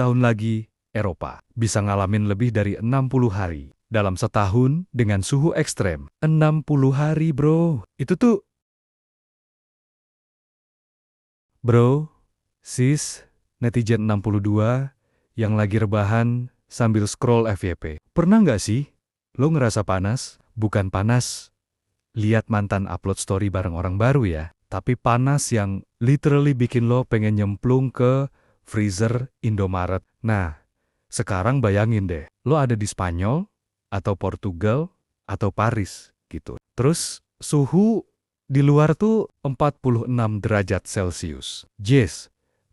tahun lagi, Eropa bisa ngalamin lebih dari 60 hari dalam setahun dengan suhu ekstrem. 60 hari, bro. Itu tuh, bro, sis, netizen 62 yang lagi rebahan sambil scroll FYP. Pernah nggak sih lo ngerasa panas? Bukan panas lihat mantan upload story bareng orang baru ya, tapi panas yang literally bikin lo pengen nyemplung ke freezer Indomaret. Nah, sekarang bayangin deh, lo ada di Spanyol, atau Portugal, atau Paris, gitu. Terus, suhu di luar tuh 46 derajat Celcius. Yes,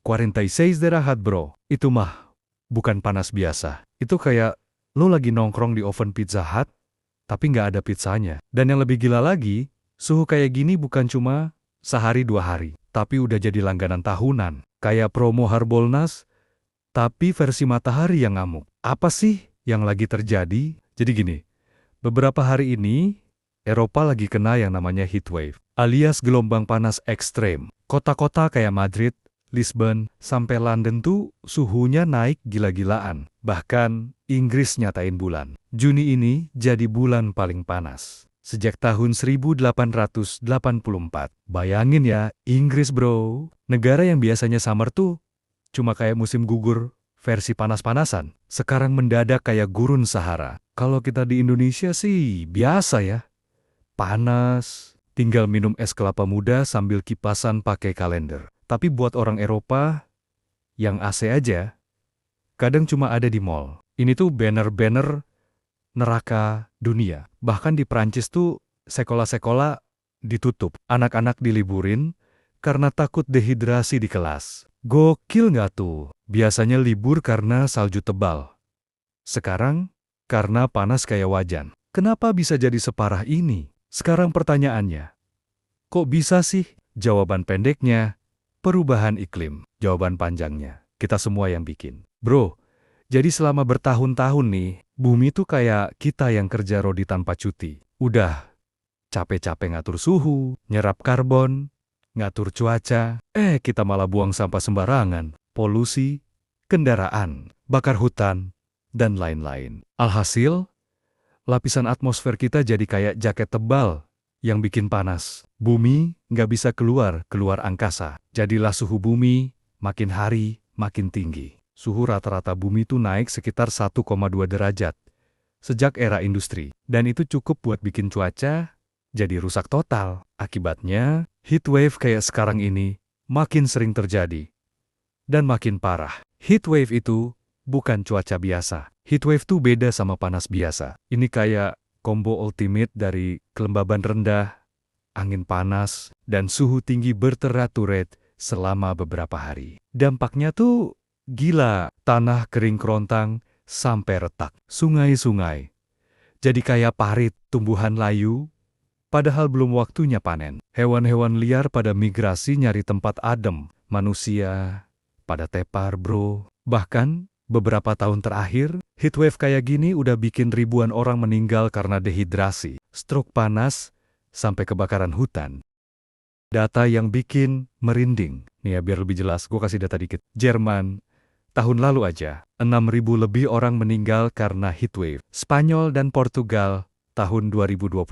46 derajat bro. Itu mah bukan panas biasa. Itu kayak lo lagi nongkrong di oven Pizza Hut, tapi nggak ada pizzanya. Dan yang lebih gila lagi, suhu kayak gini bukan cuma sehari dua hari, tapi udah jadi langganan tahunan. Kayak promo Harbolnas, tapi versi matahari yang ngamuk. Apa sih yang lagi terjadi? Jadi gini, beberapa hari ini, Eropa lagi kena yang namanya heatwave, alias gelombang panas ekstrem. Kota-kota kayak Madrid, Lisbon, sampai London tuh suhunya naik gila-gilaan. Bahkan, Inggris nyatain bulan Juni ini jadi bulan paling panas sejak tahun 1884. Bayangin ya, Inggris bro, negara yang biasanya summer tuh cuma kayak musim gugur versi panas-panasan. Sekarang mendadak kayak gurun Sahara. Kalau kita di Indonesia sih biasa ya. Panas, tinggal minum es kelapa muda sambil kipasan pakai kalender. Tapi buat orang Eropa, yang AC aja, kadang cuma ada di mall. Ini tuh banner-banner neraka dunia. Bahkan di Prancis tuh sekolah-sekolah ditutup. Anak-anak diliburin karena takut dehidrasi di kelas. Gokil nggak tuh? Biasanya libur karena salju tebal. Sekarang, karena panas kayak wajan. Kenapa bisa jadi separah ini? Sekarang pertanyaannya, kok bisa sih? Jawaban pendeknya, perubahan iklim. Jawaban panjangnya, kita semua yang bikin. Bro, jadi selama bertahun-tahun nih, bumi tuh kayak kita yang kerja rodi tanpa cuti. Udah capek-capek ngatur suhu, nyerap karbon, ngatur cuaca, kita malah buang sampah sembarangan, polusi, kendaraan, bakar hutan, dan lain-lain. Alhasil, lapisan atmosfer kita jadi kayak jaket tebal yang bikin panas. Bumi nggak bisa keluar angkasa. Jadilah suhu bumi makin hari makin tinggi. Suhu rata-rata bumi tuh naik sekitar 1,2 derajat sejak era industri. Dan itu cukup buat bikin cuaca jadi rusak total. Akibatnya, heatwave kayak sekarang ini makin sering terjadi dan makin parah. Heatwave itu bukan cuaca biasa. Heatwave tuh beda sama panas biasa. Ini kayak combo ultimate dari kelembaban rendah, angin panas, dan suhu tinggi berturut-turut selama beberapa hari. Dampaknya tuh gila. Tanah kering kerontang sampai retak. Sungai-sungai jadi kayak parit, tumbuhan layu, padahal belum waktunya panen. Hewan-hewan liar pada migrasi nyari tempat adem. Manusia pada tepar bro. Bahkan, beberapa tahun terakhir, heatwave kayak gini udah bikin ribuan orang meninggal karena dehidrasi, stroke panas, sampai kebakaran hutan. Data yang bikin merinding. Nih ya, biar lebih jelas, gue kasih data dikit. Jerman, tahun lalu aja, 6.000 lebih orang meninggal karena heatwave. Spanyol dan Portugal, tahun 2022.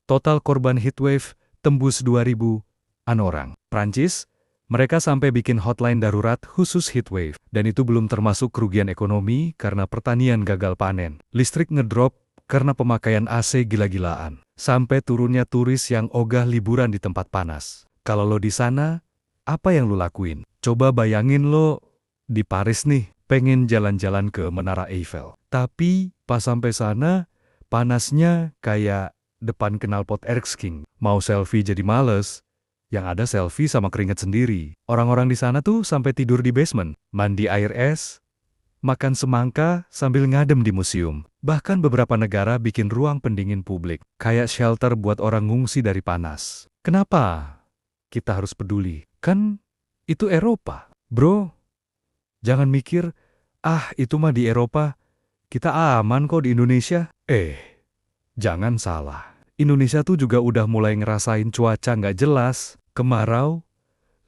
Total korban heatwave tembus 2.000-an orang. Prancis, mereka sampai bikin hotline darurat khusus heatwave. Dan itu belum termasuk kerugian ekonomi karena pertanian gagal panen. Listrik ngedrop karena pemakaian AC gila-gilaan. Sampai turunnya turis yang ogah liburan di tempat panas. Kalau lo di sana, apa yang lo lakuin? Coba bayangin lo di Paris nih, pengen jalan-jalan ke Menara Eiffel. Tapi pas sampai sana, panasnya kayak depan knalpot Erskine. Mau selfie jadi males. Yang ada selfie sama keringat sendiri. Orang-orang di sana tuh sampai tidur di basement, mandi air es, makan semangka sambil ngadem di museum. Bahkan beberapa negara bikin ruang pendingin publik, kayak shelter buat orang ngungsi dari panas. Kenapa kita harus peduli? Kan itu Eropa. Bro, jangan mikir, itu mah di Eropa, kita aman kok di Indonesia. Jangan salah. Indonesia tuh juga udah mulai ngerasain cuaca nggak jelas, kemarau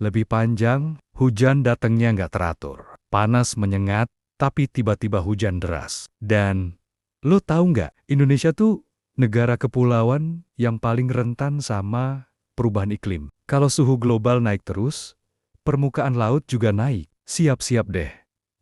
lebih panjang, hujan datangnya nggak teratur, panas menyengat, tapi tiba-tiba hujan deras. Dan lo tahu nggak, Indonesia tuh negara kepulauan yang paling rentan sama perubahan iklim. Kalau suhu global naik terus, permukaan laut juga naik. Siap-siap deh.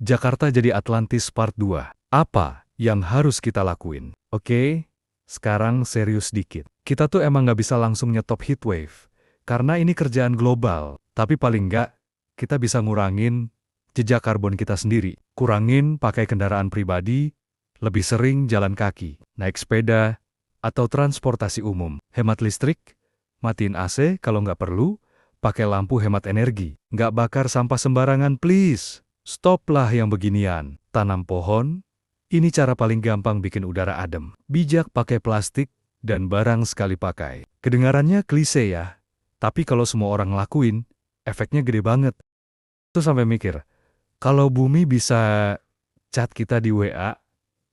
Jakarta jadi Atlantis Part 2. Apa yang harus kita lakuin? Oke, sekarang serius dikit. Kita tuh emang nggak bisa langsung nyetop heatwave, karena ini kerjaan global. Tapi paling nggak, kita bisa ngurangin jejak karbon kita sendiri. Kurangin pakai kendaraan pribadi, lebih sering jalan kaki, naik sepeda, atau transportasi umum. Hemat listrik, matiin AC kalau nggak perlu, pakai lampu hemat energi. Nggak bakar sampah sembarangan please. Stoplah yang beginian. Tanam pohon, ini cara paling gampang bikin udara adem. Bijak pakai plastik dan barang sekali pakai. Kedengarannya klise ya, tapi kalau semua orang lakuin, efeknya gede banget. Tuh sampai mikir, kalau bumi bisa chat kita di WA,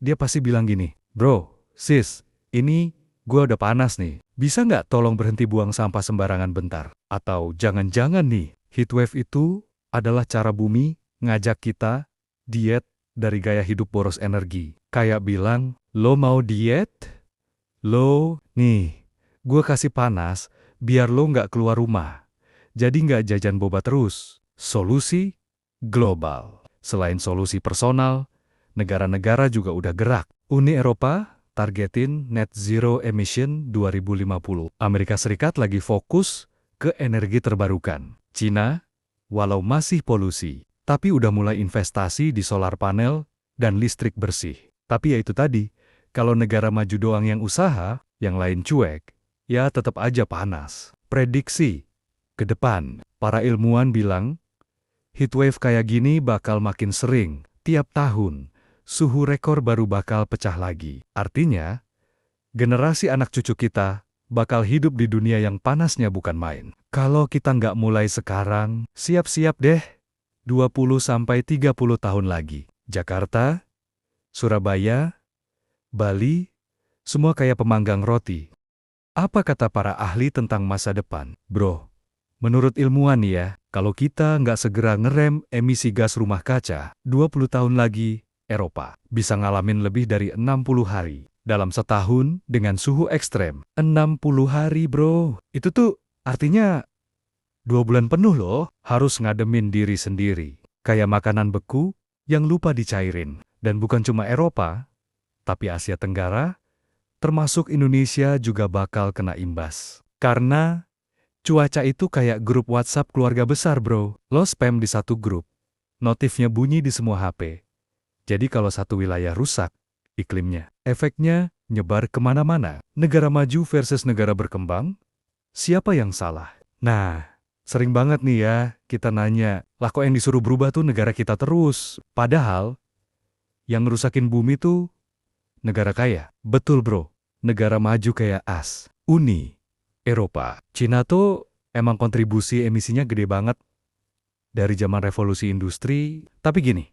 dia pasti bilang gini, bro, sis, ini gua udah panas nih. Bisa nggak tolong berhenti buang sampah sembarangan bentar? Atau jangan-jangan nih, heatwave itu adalah cara bumi ngajak kita diet dari gaya hidup boros energi. Kayak bilang, lo mau diet? Lo, nih, gua kasih panas biar lo nggak keluar rumah. Jadi nggak jajan boba terus. Solusi global. Selain solusi personal, negara-negara juga udah gerak. Uni Eropa targetin net zero emission 2050. Amerika Serikat lagi fokus ke energi terbarukan. Cina, walau masih polusi, tapi udah mulai investasi di solar panel dan listrik bersih. Tapi ya itu tadi, kalau negara maju doang yang usaha, yang lain cuek, ya tetap aja panas. Prediksi ke depan, para ilmuwan bilang, heatwave kayak gini bakal makin sering. Tiap tahun, suhu rekor baru bakal pecah lagi. Artinya, generasi anak cucu kita bakal hidup di dunia yang panasnya bukan main. Kalau kita nggak mulai sekarang, siap-siap deh. 20-30 tahun lagi. Jakarta, Surabaya, Bali, semua kayak pemanggang roti. Apa kata para ahli tentang masa depan? Bro, menurut ilmuwan ya, kalau kita nggak segera ngerem emisi gas rumah kaca, 20 tahun lagi, Eropa bisa ngalamin lebih dari 60 hari. Dalam setahun dengan suhu ekstrem. 60 hari bro. Itu tuh artinya 2 bulan penuh loh. Harus ngademin diri sendiri. Kayak makanan beku yang lupa dicairin. Dan bukan cuma Eropa, tapi Asia Tenggara, termasuk Indonesia juga bakal kena imbas. Karena cuaca itu kayak grup WhatsApp keluarga besar bro. Lo spam di satu grup, notifnya bunyi di semua HP. Jadi kalau satu wilayah rusak, iklimnya, efeknya nyebar kemana-mana. Negara maju versus negara berkembang, siapa yang salah? Nah, sering banget nih ya, kita nanya, lah kok yang disuruh berubah tuh negara kita terus? Padahal, yang ngerusakin bumi tuh negara kaya. Betul bro, negara maju kayak Uni Eropa. Cina tuh emang kontribusi emisinya gede banget dari zaman revolusi industri. Tapi gini,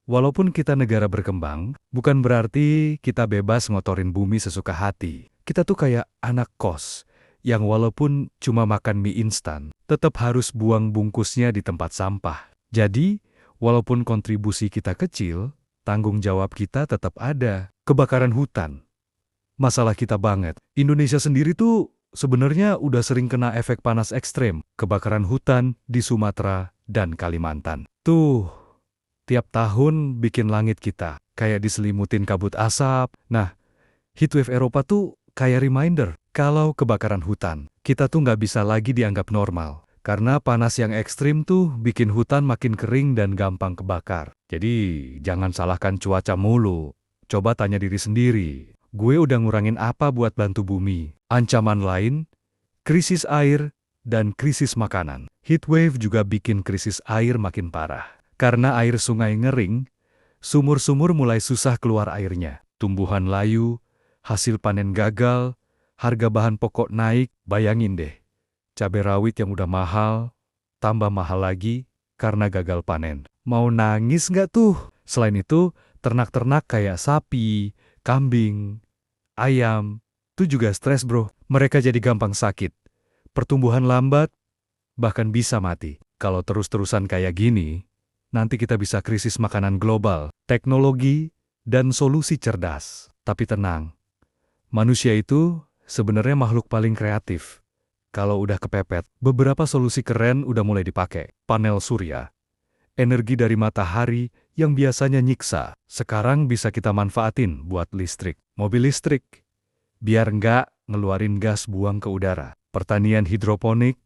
walaupun kita negara berkembang, bukan berarti kita bebas ngotorin bumi sesuka hati. Kita tuh kayak anak kos, yang walaupun cuma makan mie instan, tetap harus buang bungkusnya di tempat sampah. Jadi, walaupun kontribusi kita kecil, tanggung jawab kita tetap ada. Kebakaran hutan, masalah kita banget. Indonesia sendiri tuh sebenarnya udah sering kena efek panas ekstrem. Kebakaran hutan di Sumatera dan Kalimantan. Tuh, tiap tahun bikin langit kita kayak diselimutin kabut asap. Nah, heatwave Eropa tuh kayak reminder. Kalau kebakaran hutan, kita tuh nggak bisa lagi dianggap normal. Karena panas yang ekstrim tuh bikin hutan makin kering dan gampang kebakar. Jadi, jangan salahkan cuaca mulu. Coba tanya diri sendiri, gue udah ngurangin apa buat bantu bumi? Ancaman lain, krisis air dan krisis makanan. Heatwave juga bikin krisis air makin parah. Karena air sungai ngering, sumur-sumur mulai susah keluar airnya. Tumbuhan layu, hasil panen gagal, harga bahan pokok naik. Bayangin deh, cabai rawit yang udah mahal, tambah mahal lagi karena gagal panen. Mau nangis nggak tuh? Selain itu, ternak-ternak kayak sapi, kambing, ayam, itu juga stres bro. Mereka jadi gampang sakit. Pertumbuhan lambat, bahkan bisa mati. Kalau terus-terusan kayak gini, nanti kita bisa krisis makanan global, teknologi, dan solusi cerdas. Tapi tenang, manusia itu sebenarnya makhluk paling kreatif. Kalau udah kepepet, beberapa solusi keren udah mulai dipakai. Panel surya, energi dari matahari yang biasanya nyiksa, sekarang bisa kita manfaatin buat listrik. Mobil listrik, biar nggak ngeluarin gas buang ke udara. Pertanian hidroponik,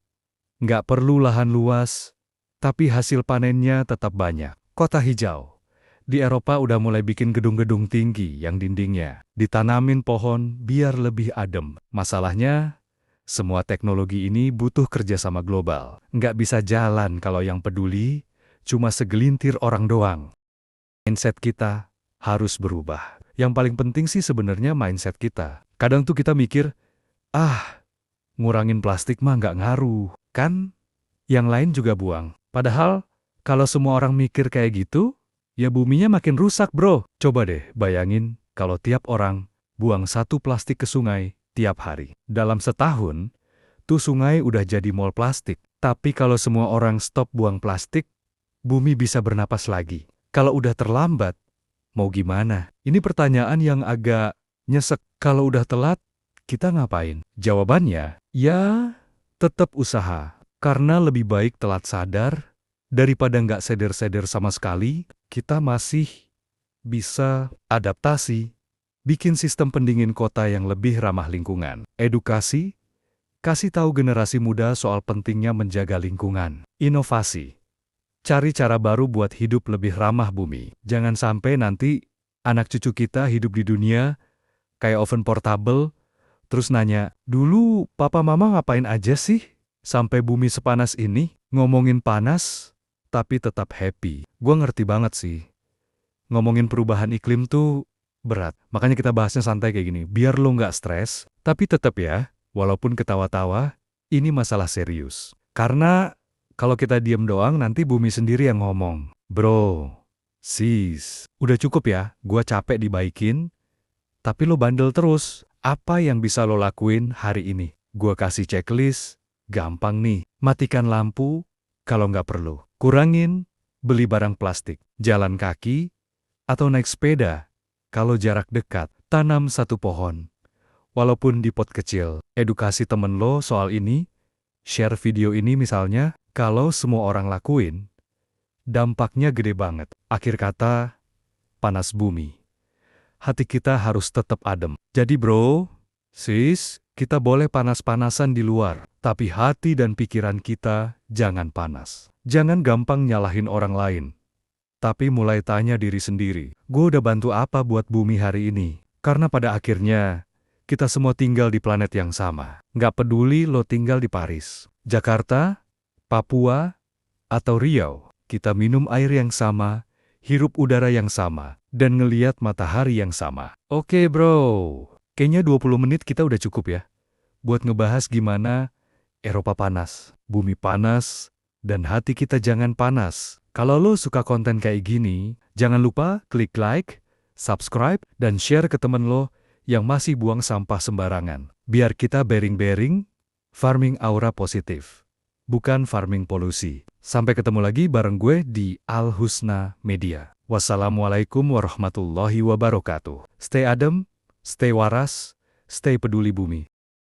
nggak perlu lahan luas, tapi hasil panennya tetap banyak. Kota hijau, di Eropa udah mulai bikin gedung-gedung tinggi yang dindingnya ditanamin pohon biar lebih adem. Masalahnya, semua teknologi ini butuh kerjasama global. Nggak bisa jalan kalau yang peduli cuma segelintir orang doang. Mindset kita harus berubah. Yang paling penting sih sebenarnya mindset kita. Kadang tuh kita mikir, ngurangin plastik mah nggak ngaruh, kan? Yang lain juga buang. Padahal, kalau semua orang mikir kayak gitu, ya buminya makin rusak, bro. Coba deh bayangin kalau tiap orang buang 1 plastik ke sungai tiap hari. Dalam setahun, tuh sungai udah jadi mall plastik. Tapi kalau semua orang stop buang plastik, bumi bisa bernapas lagi. Kalau udah terlambat, mau gimana? Ini pertanyaan yang agak nyesek. Kalau udah telat, kita ngapain? Jawabannya, ya tetap usaha. Karena lebih baik telat sadar, daripada nggak seder-seder sama sekali, kita masih bisa adaptasi, bikin sistem pendingin kota yang lebih ramah lingkungan. Edukasi, kasih tahu generasi muda soal pentingnya menjaga lingkungan. Inovasi, cari cara baru buat hidup lebih ramah bumi. Jangan sampai nanti anak cucu kita hidup di dunia kayak oven portable, terus nanya, dulu papa mama ngapain aja sih? Sampai bumi sepanas ini, ngomongin panas, tapi tetap happy. Gua ngerti banget sih. Ngomongin perubahan iklim tuh berat. Makanya kita bahasnya santai kayak gini, biar lo nggak stres, tapi tetap ya, walaupun ketawa-tawa, ini masalah serius. Karena kalau kita diem doang, nanti bumi sendiri yang ngomong. Bro, sis, udah cukup ya, gua capek dibaikin, tapi lo bandel terus. Apa yang bisa lo lakuin hari ini? Gua kasih checklist, gampang nih. Matikan lampu kalau nggak perlu. Kurangin beli barang plastik. Jalan kaki atau naik sepeda kalau jarak dekat. Tanam 1 pohon, walaupun di pot kecil. Edukasi temen lo soal ini. Share video ini misalnya. Kalau semua orang lakuin, dampaknya gede banget. Akhir kata, panas bumi. Hati kita harus tetap adem. Jadi bro, sis, kita boleh panas-panasan di luar, tapi hati dan pikiran kita jangan panas. Jangan gampang nyalahin orang lain, tapi mulai tanya diri sendiri, gue udah bantu apa buat bumi hari ini? Karena pada akhirnya, kita semua tinggal di planet yang sama. Nggak peduli lo tinggal di Paris, Jakarta, Papua, atau Riau, kita minum air yang sama, hirup udara yang sama, dan ngeliat matahari yang sama. Oke bro, kayaknya 20 menit kita udah cukup ya, buat ngebahas gimana Eropa panas, bumi panas, dan hati kita jangan panas. Kalau lo suka konten kayak gini, jangan lupa klik like, subscribe, dan share ke temen lo yang masih buang sampah sembarangan. Biar kita bearing-bearing, farming aura positif, bukan farming polusi. Sampai ketemu lagi bareng gue di Al Husna Media. Wassalamualaikum warahmatullahi wabarakatuh. Stay adem, stay waras, stay peduli bumi.